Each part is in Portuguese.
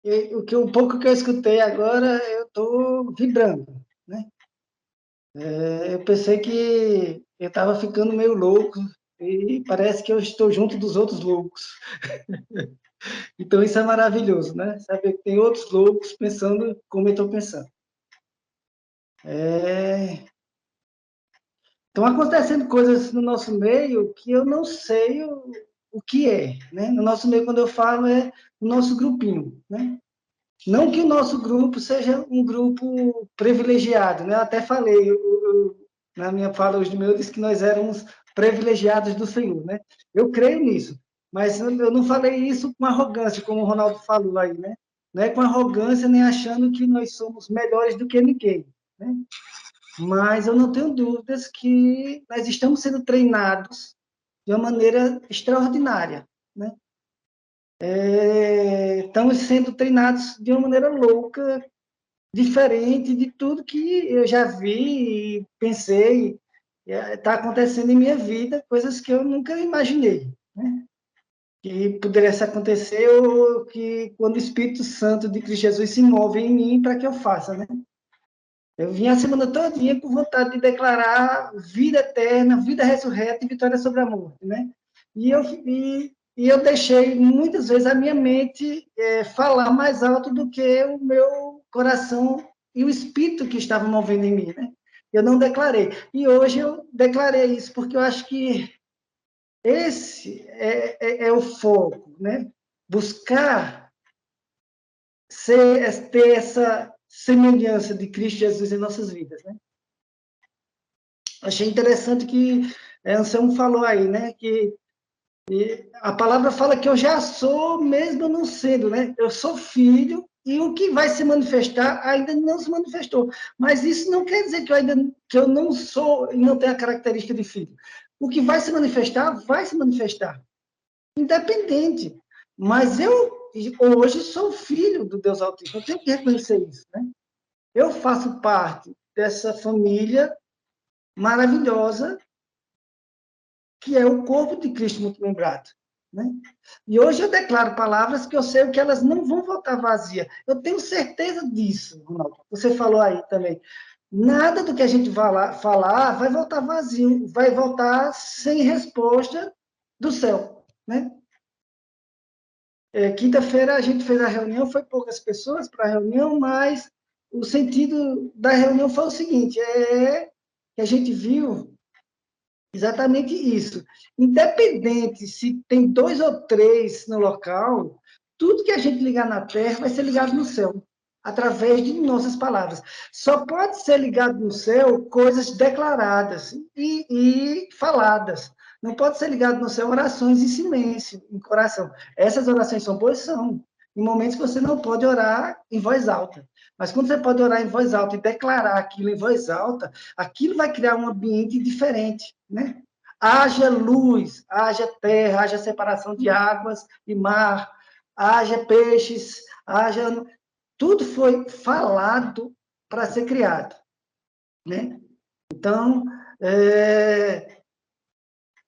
o pouco que eu escutei agora, eu estou vibrando, né? Eu pensei que eu estava ficando meio louco e parece que eu estou junto dos outros loucos. Então isso é maravilhoso, né? Saber que tem outros loucos pensando como eu estou pensando. Estão acontecendo coisas no nosso meio que eu não sei o que é, né? No nosso meio, quando eu falo, é o nosso grupinho, né? Não que o nosso grupo seja um grupo privilegiado, né? Eu até falei, na minha fala hoje, eu disse que nós éramos privilegiados do Senhor, né? Eu creio nisso, mas eu não falei isso com arrogância, como o Ronaldo falou aí, né? Não é com arrogância nem achando que nós somos melhores do que ninguém, né? Mas eu não tenho dúvidas que nós estamos sendo treinados de uma maneira extraordinária, né? Estamos sendo treinados de uma maneira louca, diferente de tudo que eu já vi e pensei. Está acontecendo em minha vida coisas que eu nunca imaginei, né? Que pudesse acontecer ou que quando o Espírito Santo de Cristo Jesus se move em mim para que eu faça, né? Eu vim a semana todinha com vontade de declarar vida eterna, vida ressurreta e vitória sobre a morte, né? E eu deixei muitas vezes a minha mente falar mais alto do que o meu coração e o espírito que estava movendo em mim, né? Eu não declarei. E hoje eu declarei isso, porque eu acho que esse é o foco, né? Buscar ter essa semelhança de Cristo Jesus em nossas vidas, né? Achei interessante que Anselmo falou aí, né? Que a palavra fala que eu já sou, mesmo não sendo, né? Eu sou filho e o que vai se manifestar ainda não se manifestou. Mas isso não quer dizer que eu não sou e não tenho a característica de filho. O que vai se manifestar, independente. Mas eu hoje sou filho do Deus Altíssimo. Eu tenho que reconhecer isso, né? Eu faço parte dessa família maravilhosa que é o corpo de Cristo multimembrado, né? E hoje eu declaro palavras que eu sei que elas não vão voltar vazias. Eu tenho certeza disso, Ronaldo. Você falou aí também. Nada do que a gente falar vai voltar vazio, vai voltar sem resposta do céu, né? Quinta-feira a gente fez a reunião, foi poucas pessoas para a reunião, mas o sentido da reunião foi o seguinte, que a gente viu exatamente isso. Independente se tem 2 ou 3 no local, tudo que a gente ligar na terra vai ser ligado no céu, através de nossas palavras. Só pode ser ligado no céu coisas declaradas e faladas. Não pode ser ligado no céu orações em silêncio, em coração. Essas orações são boas, são. Em momentos que você não pode orar em voz alta. Mas quando você pode orar em voz alta e declarar aquilo em voz alta, aquilo vai criar um ambiente diferente, né? Haja luz, haja terra, haja separação de águas e mar, haja peixes, haja... Tudo foi falado para ser criado, né? Então,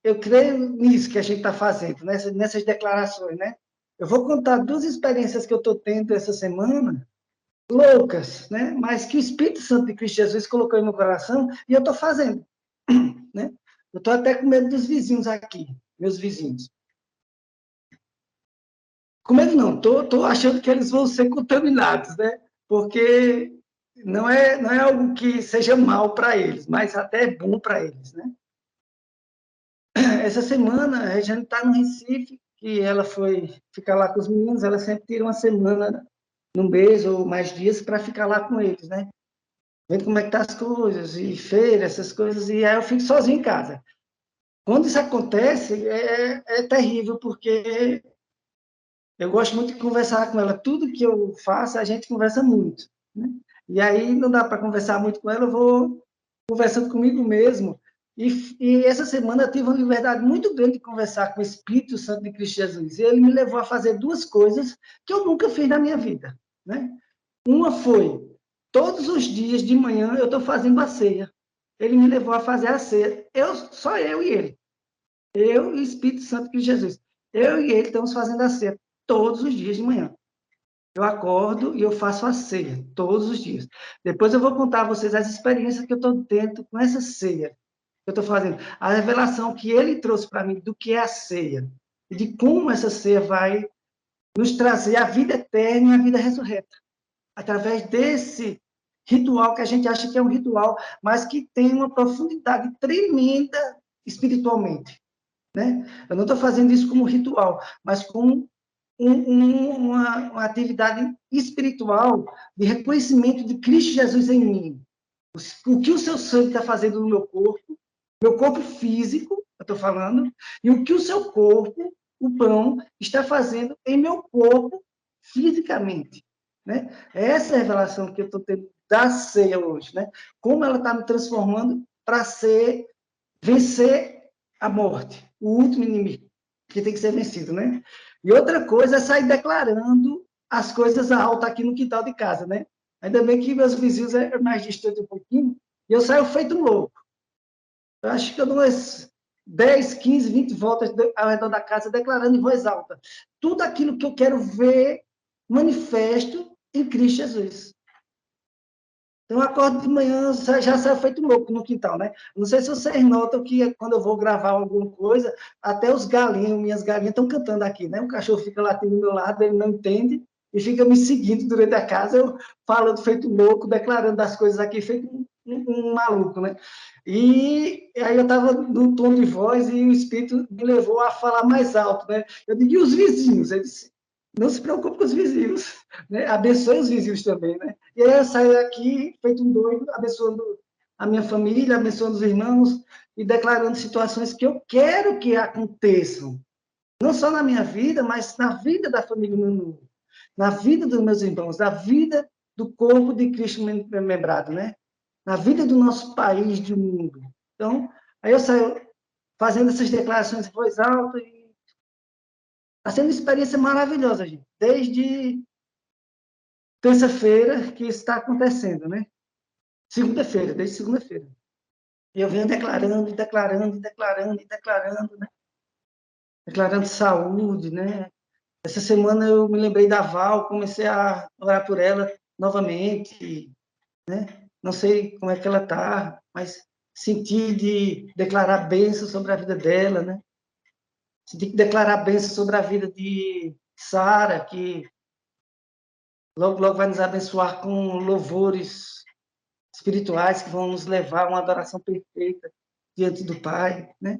eu creio nisso que a gente está fazendo, nessas declarações, né? Eu vou contar 2 experiências que eu estou tendo essa semana, loucas, né? Mas que o Espírito Santo de Cristo Jesus colocou no meu coração e eu estou fazendo, né? Eu estou até com medo dos vizinhos aqui, meus vizinhos. Com medo não, estou achando que eles vão ser contaminados, né? Porque não é algo que seja mal para eles, mas até é bom para eles, né? Essa semana, a Regiane está no Recife, que ela foi ficar lá com os meninos, ela sempre tira uma semana, num mês ou mais dias, para ficar lá com eles, né? Vendo como é que tá as coisas, e feira, essas coisas, e aí eu fico sozinho em casa. Quando isso acontece, é terrível, porque eu gosto muito de conversar com ela. Tudo que eu faço, a gente conversa muito, né? E aí não dá para conversar muito com ela, eu vou conversando comigo mesmo. E essa semana eu tive uma liberdade muito grande de conversar com o Espírito Santo de Cristo Jesus. E ele me levou a fazer 2 coisas que eu nunca fiz na minha vida, né? Uma foi, todos os dias de manhã eu estou fazendo a ceia. Ele me levou a fazer a ceia. Só eu e ele. Eu e o Espírito Santo de Jesus. Eu e ele estamos fazendo a ceia todos os dias de manhã. Eu acordo e eu faço a ceia, todos os dias. Depois eu vou contar a vocês as experiências que eu estou tendo com essa ceia que eu estou fazendo. A revelação que ele trouxe para mim do que é a ceia. E de como essa ceia vai nos trazer a vida eterna e a vida ressurreta. Através desse ritual que a gente acha que é um ritual, mas que tem uma profundidade tremenda espiritualmente. Né? Eu não estou fazendo isso como ritual, mas como uma atividade espiritual de reconhecimento de Cristo Jesus em mim. O que o seu sangue está fazendo no meu corpo físico, eu estou falando, e o que o seu corpo, o pão, está fazendo em meu corpo fisicamente. Né? Essa é a revelação que eu estou tendo da ceia hoje. Né? Como ela está me transformando para vencer a morte, o último inimigo que tem que ser vencido, né? E outra coisa é sair declarando as coisas altas aqui no quintal de casa, né? Ainda bem que meus vizinhos é mais distante um pouquinho, e eu saio feito um louco. Eu acho que eu dou umas 10, 15, 20 voltas ao redor da casa, declarando em voz alta tudo aquilo que eu quero ver manifesto em Cristo Jesus. Então, eu acordo de manhã, já saio feito louco no quintal, né? Não sei se vocês notam que quando eu vou gravar alguma coisa, até os galinhos, minhas galinhas estão cantando aqui, né? O cachorro fica latindo do meu lado, ele não entende, e fica me seguindo durante a casa, eu falando feito louco, declarando as coisas aqui, feito um maluco, né? E aí eu estava num tom de voz e o Espírito me levou a falar mais alto, né? Eu digo, e os vizinhos? Ele disse, não se preocupe com os vizinhos, né? Abençoe os vizinhos também, né? E aí eu saio daqui, feito um doido, abençoando a minha família, abençoando os irmãos e declarando situações que eu quero que aconteçam. Não só na minha vida, mas na vida da família Manu, na vida dos meus irmãos, na vida do corpo de Cristo membrado, né? Na vida do nosso país, do mundo. Então, aí eu saio fazendo essas declarações em voz alta e está sendo uma experiência maravilhosa, gente. Desde terça-feira que isso está acontecendo, né? Segunda-feira, desde segunda-feira. E eu venho declarando, declarando, declarando, declarando, né? Declarando saúde, né? Essa semana eu me lembrei da Val, comecei a orar por ela novamente, né? Não sei como é que ela está, mas senti de declarar bênção sobre a vida dela, né? Senti de declarar bênção sobre a vida de Sara, que logo, logo vai nos abençoar com louvores espirituais que vão nos levar a uma adoração perfeita diante do Pai, né?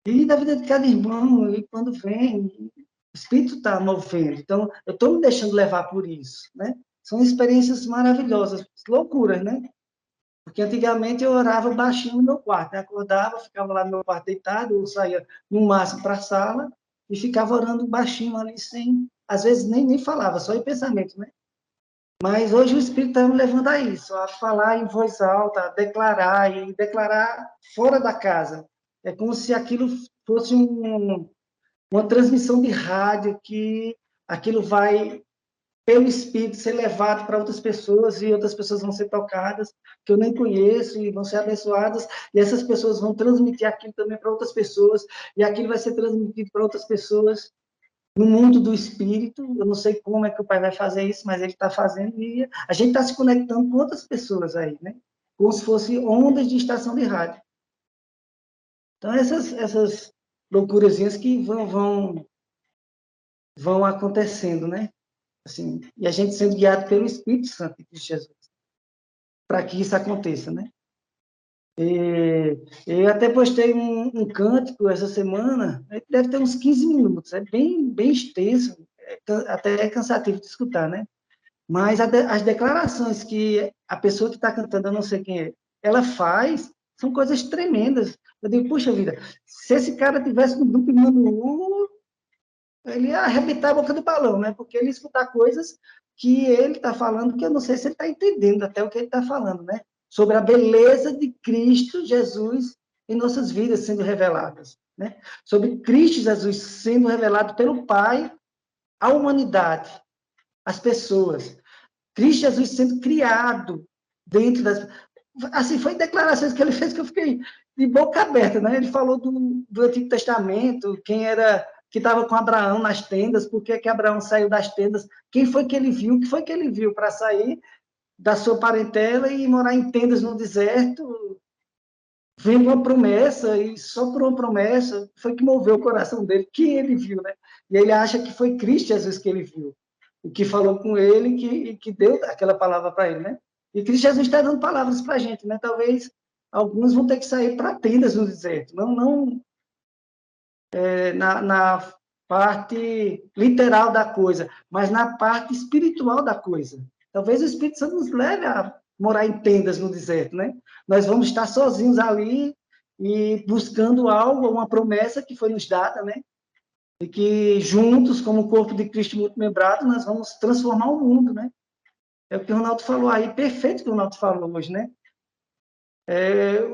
E da vida de cada irmão, e quando vem, o Espírito está movendo. Então, eu estou me deixando levar por isso, né? São experiências maravilhosas, loucuras, né? Porque antigamente eu orava baixinho no meu quarto, né? Acordava, ficava lá no meu quarto deitado, ou saía no máximo para a sala e ficava orando baixinho ali, sem, às vezes nem falava, só em pensamento, né? Mas hoje o Espírito está me levando a isso, a falar em voz alta, a declarar, e declarar fora da casa. É como se aquilo fosse uma transmissão de rádio, que aquilo vai, pelo Espírito, ser levado para outras pessoas, e outras pessoas vão ser tocadas, que eu nem conheço, e vão ser abençoadas, e essas pessoas vão transmitir aquilo também para outras pessoas, e aquilo vai ser transmitido para outras pessoas, no mundo do espírito. Eu não sei como é que o Pai vai fazer isso, mas ele está fazendo, e a gente está se conectando com outras pessoas aí, né? Como se fossem ondas de estação de rádio. Então, essas loucurazinhas que vão acontecendo, né? Assim, e a gente sendo guiado pelo Espírito Santo de Jesus, para que isso aconteça, né? Eu até postei um cântico essa semana, deve ter uns 15 minutos, é bem extenso, até é cansativo de escutar, né? Mas as declarações que a pessoa que está cantando, eu não sei quem é, ela faz, são coisas tremendas. Eu digo, puxa vida, se esse cara tivesse no grupo Manu, ele ia arrebentar a boca do balão, né? Porque ele ia escutar coisas que ele está falando, que eu não sei se ele está entendendo até o que ele está falando, né? Sobre a beleza de Cristo Jesus em nossas vidas sendo reveladas, né? Sobre Cristo Jesus sendo revelado pelo Pai à humanidade, às pessoas. Cristo Jesus sendo criado dentro das... Assim, foi declarações que ele fez que eu fiquei de boca aberta, né? Ele falou do Antigo Testamento, quem era que estava com Abraão nas tendas, por que Abraão saiu das tendas, quem foi que ele viu, o que foi que ele viu para sair da sua parentela e morar em tendas no deserto, vendo uma promessa, e só por uma promessa foi que moveu o coração dele, que ele viu, né? E ele acha que foi Cristo Jesus que ele viu, e que falou com ele, que deu aquela palavra para ele, né? E Cristo Jesus está dando palavras para a gente, né? Talvez alguns vão ter que sair para tendas no deserto, não na parte literal da coisa, mas na parte espiritual da coisa. Talvez o Espírito Santo nos leve a morar em tendas no deserto, né? Nós vamos estar sozinhos ali e buscando algo, uma promessa que foi nos dada, né? E que juntos, como o corpo de Cristo muito membrado, nós vamos transformar o mundo, né? É o que o Ronaldo falou aí, perfeito o que o Ronaldo falou hoje, né?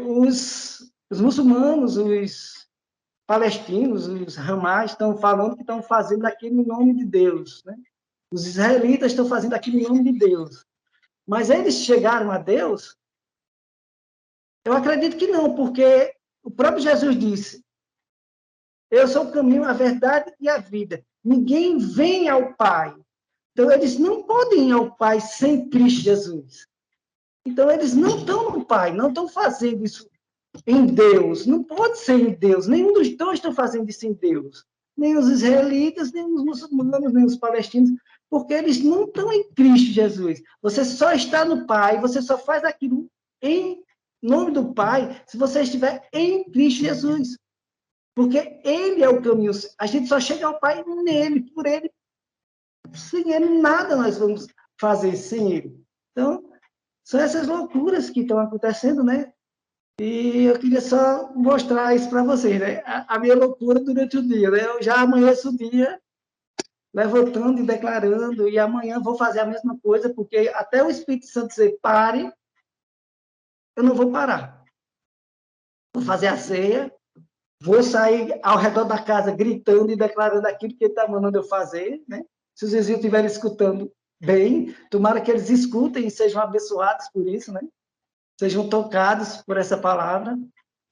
Os muçulmanos, os palestinos, os ramais estão falando que estão fazendo aquilo em nome de Deus, né? Os israelitas estão fazendo aquilo em nome de Deus. Mas eles chegaram a Deus? Eu acredito que não, porque o próprio Jesus disse: eu sou o caminho, a verdade e a vida. Ninguém vem ao Pai. Então, eles não podem ir ao Pai sem Cristo Jesus. Então, eles não estão no Pai, não estão fazendo isso em Deus. Não pode ser em Deus. Nenhum dos dois estão fazendo isso em Deus. Nem os israelitas, nem os muçulmanos, nem os palestinos, porque eles não estão em Cristo Jesus. Você só está no Pai, você só faz aquilo em nome do Pai se você estiver em Cristo Jesus. Porque Ele é o caminho. A gente só chega ao Pai nele, por Ele. Sem Ele, nada nós vamos fazer sem Ele. Então, são essas loucuras que estão acontecendo, né? E eu queria só mostrar isso para vocês, né? A minha loucura durante o dia, né? Eu já amanheço o dia levantando e declarando, e amanhã vou fazer a mesma coisa, porque até o Espírito Santo dizer pare, eu não vou parar. Vou fazer a ceia, vou sair ao redor da casa gritando e declarando aquilo que ele está mandando eu fazer, né? Se os vizinhos estiverem escutando bem, tomara que eles escutem e sejam abençoados por isso, né? Sejam tocados por essa palavra.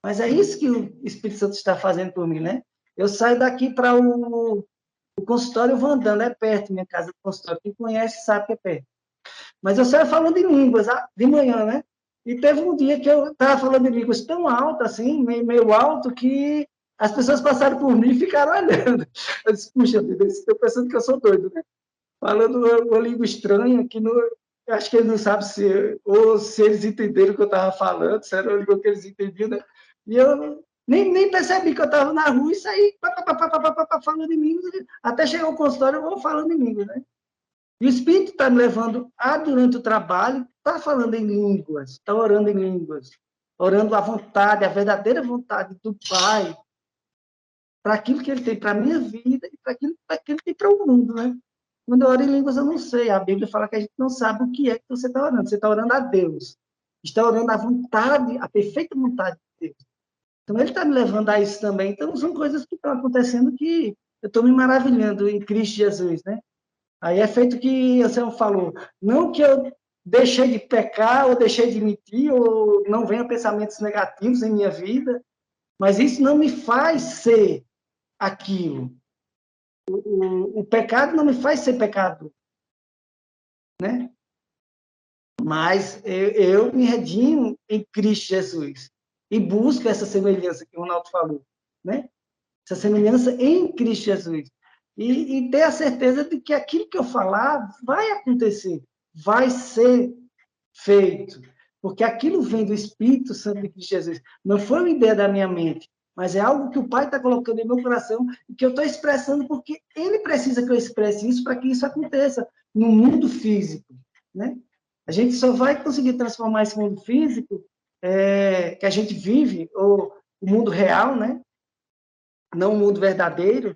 Mas é isso que o Espírito Santo está fazendo por mim, né? Eu saio daqui para o consultório, eu vou andando, é perto, minha casa do consultório. Quem conhece sabe que é perto. Mas eu saio falando em línguas, de manhã, né? E teve um dia que eu estava falando em línguas tão alto, assim, meio alto, que as pessoas passaram por mim e ficaram olhando. Eu disse, puxa vida, estou pensando que eu sou doido, né? Falando uma língua estranha, que não, acho que eles não sabem ou se eles entenderam o que eu estava falando, se era a língua que eles entendiam, né? E eu nem percebi que eu estava na rua e saí falando em línguas, até chegar ao consultório eu vou falando em línguas, né? E o Espírito está me levando durante o trabalho, está falando em línguas, está orando em línguas, orando à vontade, a verdadeira vontade do Pai, para aquilo que Ele tem para a minha vida e para aquilo que Ele tem para o mundo, né? Quando eu oro em línguas, eu não sei. A Bíblia fala que a gente não sabe o que é que você está orando. Você está orando a Deus. Está orando à vontade, a perfeita vontade de Deus. Então, Ele está me levando a isso também. Então, são coisas que estão acontecendo que eu estou me maravilhando em Cristo Jesus, né? Aí é feito que o Senhor falou, não que eu deixei de pecar, ou deixei de mentir, ou não venha pensamentos negativos em minha vida, mas isso não me faz ser aquilo. O pecado não me faz ser pecador, né? Mas eu me redimo em Cristo Jesus e busco essa semelhança que o Ronaldo falou, né? Essa semelhança em Cristo Jesus. E ter a certeza de que aquilo que eu falar vai acontecer, vai ser feito, porque aquilo vem do Espírito Santo de Cristo Jesus. Não foi uma ideia da minha mente, mas é algo que o Pai está colocando em meu coração e que eu estou expressando porque Ele precisa que eu expresse isso para que isso aconteça no mundo físico, né? A gente só vai conseguir transformar esse mundo físico que a gente vive, ou o mundo real, né? Não o mundo verdadeiro,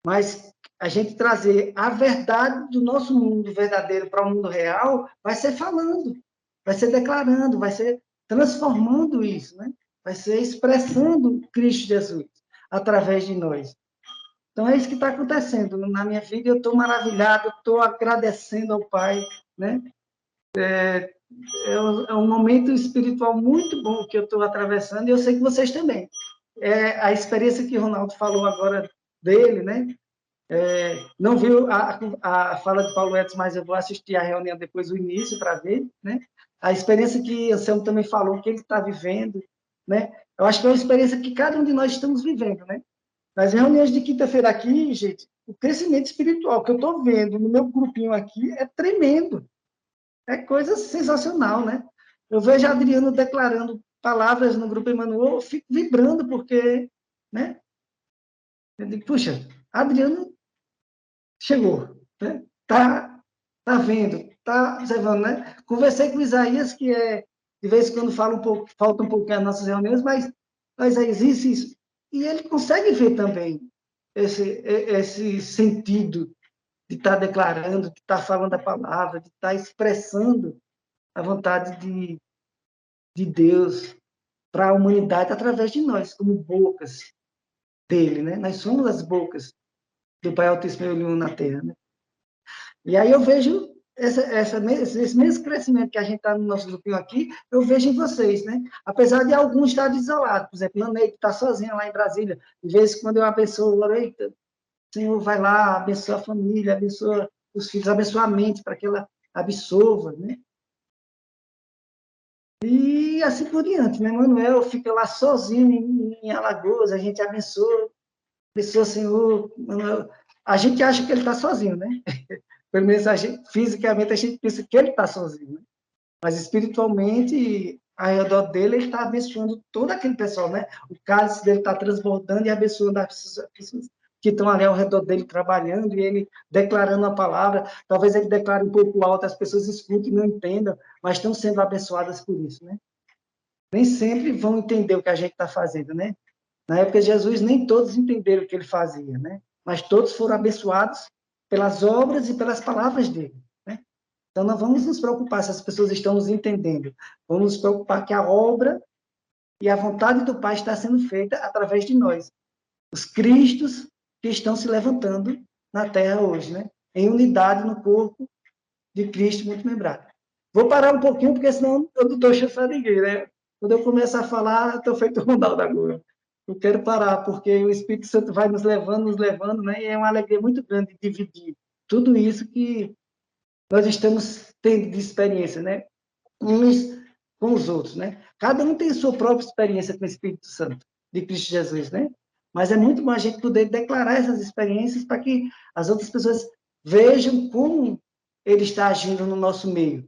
mas a gente trazer a verdade do nosso mundo verdadeiro para o mundo real, vai ser falando, vai ser declarando, vai ser transformando isso, né? Vai ser expressando Cristo Jesus através de nós. Então, é isso que está acontecendo na minha vida. Eu estou maravilhado, estou agradecendo ao Pai, né? É um momento espiritual muito bom que eu estou atravessando e eu sei que vocês também. A experiência que o Ronaldo falou agora dele, né? Não viu a fala de Paulo Edson, mas eu vou assistir a reunião depois, o início, para ver, né? A experiência que o Anselmo também falou, que ele está vivendo, né? Eu acho que é uma experiência que cada um de nós estamos vivendo, né? Nas reuniões de quinta-feira aqui, gente, o crescimento espiritual que eu estou vendo no meu grupinho aqui é tremendo. É coisa sensacional, né? Eu vejo Adriano declarando palavras no grupo Emmanuel, eu fico vibrando, porque, né? Eu digo, puxa, Adriano chegou, né? Tá vendo, tá observando, né? Conversei com o Isaías, que de vez em quando fala um pouco, falta um pouquinho as nossas reuniões, mas existe isso. E ele consegue ver também esse sentido de estar declarando, de estar falando a palavra, de estar expressando a vontade de Deus para a humanidade através de nós, como bocas dele, né? Nós somos as bocas do Pai Altíssimo e Uno na Terra, né? E aí eu vejo esse mesmo crescimento que a gente está no nosso grupinho aqui, eu vejo em vocês, né? Apesar de alguns estarem isolados, por exemplo, Nanei, que está sozinha lá em Brasília, de vez em quando eu abençoo, eita, Senhor, vai lá, abençoa a família, abençoa os filhos, abençoa a mente para que ela absorva, né? E assim por diante, né? Manuel fica lá sozinho em Alagoas, a gente abençoa, Senhor, Manuel. A gente acha que ele está sozinho, né? Pelo menos fisicamente a gente pensa que ele está sozinho, né? Mas espiritualmente, ao redor dele, ele está abençoando todo aquele pessoal, né? O cálice dele está transbordando e abençoando as pessoas que estão ali ao redor dele trabalhando, e ele declarando a palavra. Talvez ele declare um pouco alto, as pessoas escutem e não entendam, mas estão sendo abençoadas por isso, né? Nem sempre vão entender o que a gente está fazendo, né? Na época de Jesus, nem todos entenderam o que ele fazia, né? Mas todos foram abençoados pelas obras e pelas palavras dele, né? Então, não vamos nos preocupar se as pessoas estão nos entendendo. Vamos nos preocupar que a obra e a vontade do Pai está sendo feita através de nós. Os cristos que estão se levantando na Terra hoje, né? Em unidade no corpo de Cristo muito lembrado. Vou parar um pouquinho, porque senão eu não estou chateado ninguém, né? Quando eu começo a falar, estou feito o Ronaldo agora. Eu quero parar, porque o Espírito Santo vai nos levando, né? E é uma alegria muito grande dividir tudo isso que nós estamos tendo de experiência, né? Uns com os outros, né? Cada um tem a sua própria experiência com o Espírito Santo de Cristo Jesus, né? Mas é muito bom a gente poder declarar essas experiências para que as outras pessoas vejam como ele está agindo no nosso meio.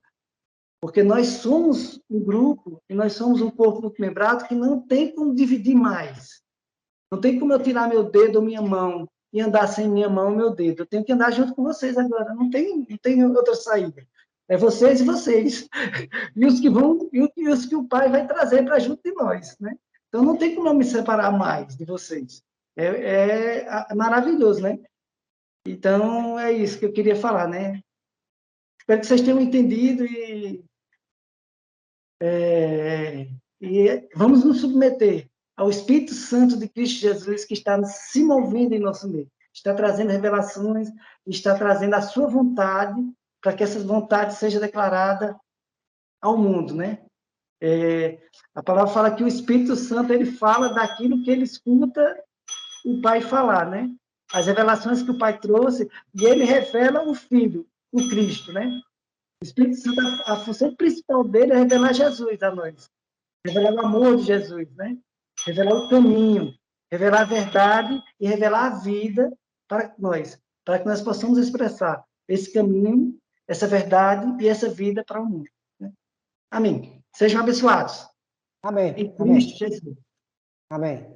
Porque nós somos um grupo e nós somos um corpo muito lembrado que não tem como dividir mais. Não tem como eu tirar meu dedo ou minha mão e andar sem minha mão ou meu dedo. Eu tenho que andar junto com vocês agora. Não tem outra saída. É vocês e vocês. E os que vão, e os que o Pai vai trazer para junto de nós, né? Então não tem como eu me separar mais de vocês. É maravilhoso, né? Então é isso que eu queria falar, né? Espero que vocês tenham entendido e vamos nos submeter ao Espírito Santo de Cristo Jesus, que está se movendo em nosso meio, está trazendo revelações, está trazendo a sua vontade, para que essa vontade seja declarada ao mundo, né? A palavra fala que o Espírito Santo ele fala daquilo que ele escuta o Pai falar, né? As revelações que o Pai trouxe, e ele revela o Filho, o Cristo, né? O Espírito Santo, a função principal dele é revelar Jesus a nós, revelar o amor de Jesus, né? Revelar o caminho, revelar a verdade e revelar a vida para que nós possamos expressar esse caminho, essa verdade e essa vida para o mundo, né? Amém. Sejam abençoados. Amém. Em Amém. Cristo Jesus. Amém.